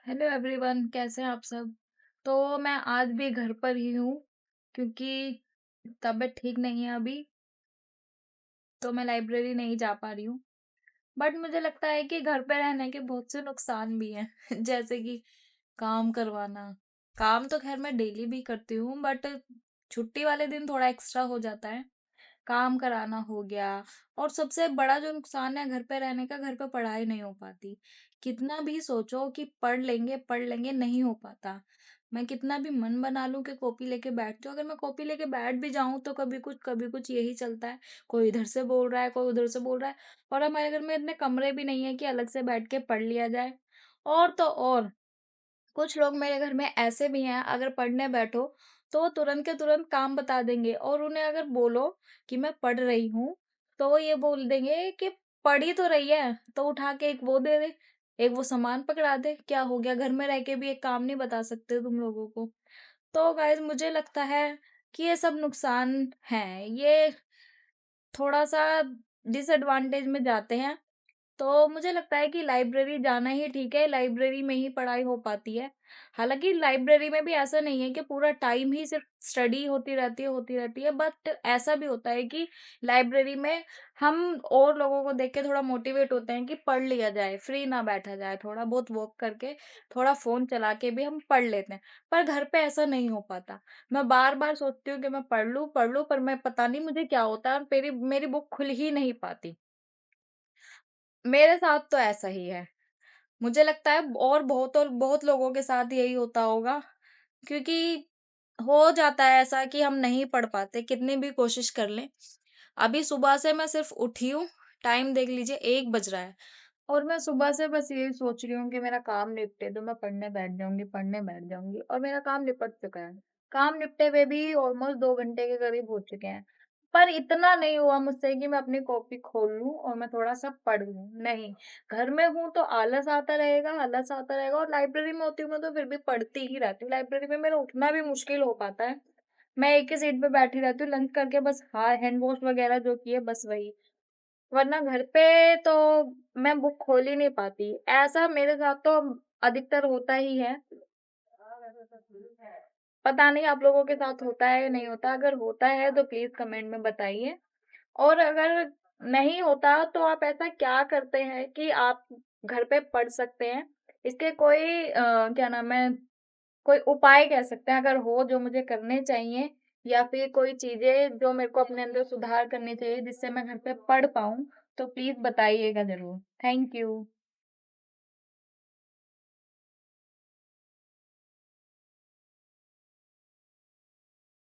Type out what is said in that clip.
Hello everyone, कैसे हैं आप सब? तो मैं आज भी घर पर ही हूँ क्योंकि तबीयत ठीक नहीं है अभी, तो मैं लाइब्रेरी नहीं जा पा रही हूँ। बट मुझे लगता है कि घर पे रहने के बहुत से नुकसान भी हैं जैसे कि काम करवाना। काम तो खैर मैं डेली भी करती हूँ बट छुट्टी वाले दिन थोड़ा एक्स्ट्रा हो जाता है। काम कराना हो गया और सबसे बड़ा जो नुकसान है घर पे रहने का, घर पे पढ़ाई नहीं हो पाती। कितना भी सोचो कि पढ़ लेंगे, नहीं हो पाता। मैं कितना भी मन बना लूँ कि कॉपी लेके बैठ जाऊँ, अगर मैं कॉपी लेके बैठ भी जाऊँ तो कभी कुछ यही चलता है। कोई इधर से बोल रहा है, कोई उधर से बोल रहा है और हमारे घर में इतने कमरे भी नहीं है कि अलग से बैठ के पढ़ लिया जाए। और तो और कुछ लोग मेरे घर में ऐसे भी हैं, अगर पढ़ने बैठो तो वो तुरंत के तुरंत काम बता देंगे और उन्हें अगर बोलो कि मैं पढ़ रही हूँ, तो वो ये बोल देंगे कि पढ़ ही तो रही है, तो उठा के एक वो दे दे, एक वो सामान पकड़ा दे, क्या हो गया? घर में रह के भी एक काम नहीं बता सकते तुम लोगों को। तो गाइज़ मुझे लगता है कि ये सब नुकसान हैं, ये थोड़ा-सा डिसएडवांटेज में जाते हैं। तो मुझे लगता है कि लाइब्रेरी जाना ही ठीक है, लाइब्रेरी में ही पढ़ाई हो पाती है। हालाँकि लाइब्रेरी में भी ऐसा नहीं है कि पूरा टाइम ही सिर्फ़ स्टडी होती रहती है, बट ऐसा भी होता है कि लाइब्रेरी में हम और लोगों को देख के थोड़ा मोटिवेट होते हैं कि पढ़ लिया जाए, फ्री ना बैठा जाए, थोड़ा बहुत वॉक करके, थोड़ा फ़ोन चला के भी हम पढ़ लेते हैं। पर घर पे ऐसा नहीं हो पाता। मैं बार-बार सोचती हूँ कि मैं पढ़ लूँ, पर मैं पता नहीं मुझे क्या होता है और मेरी मेरी बुक खुल ही नहीं पाती। मेरे साथ तो ऐसा ही है। मुझे लगता है और बहुत लोगों के साथ यही होता होगा क्योंकि हो जाता है ऐसा कि हम नहीं पढ़ पाते कितनी भी कोशिश कर लें। अभी सुबह से मैं सिर्फ़ उठी हूँ, टाइम देख लीजिए 1 बज रहा है और मैं सुबह से बस यही सोच रही हूँ कि मेरा काम निपटे तो मैं पढ़ने बैठ जाऊँगी और मेरा काम निपट चुका है। काम निपटे हुए भी ऑलमोस्ट 2 घंटे के करीब हो चुके हैं। पर इतना नहीं हुआ मुझसे कि मैं अपनी कॉपी खोल लूँ और मैं थोड़ा-सा पढ़ लूँ, नहीं। घर में हूँ तो आलस आता रहेगा और लाइब्रेरी में होती हूँ मैं तो फिर भी पढ़ती ही रहती हूँ। लाइब्रेरी में मेरा उठना भी मुश्किल हो पाता है। मैं एक ही सीट पे बैठी रहती हूँ, लंच करके बस हाँ, हैंड वॉश वगैरह जो की है बस वही। वरना घर पे तो मैं बुक खोल ही नहीं पाती। ऐसा मेरे साथ तो अधिकतर होता ही है। पता नहीं आप लोगों के साथ होता है या नहीं होता? अगर होता है तो प्लीज़ कमेंट में बताइए। और अगर नहीं होता तो आप ऐसा क्या करते हैं कि आप घर पे पढ़ सकते हैं? इसके कोई क्या नाम है, कोई उपाय कह सकते हैं अगर हो जो मुझे करने चाहिए या फिर कोई चीज़ें जो मेरे को अपने अंदर सुधार करनी चाहिए जिससे मैं घर पे पढ़ पाऊँ, तो प्लीज़ बताइएगा ज़रूर। Thank you.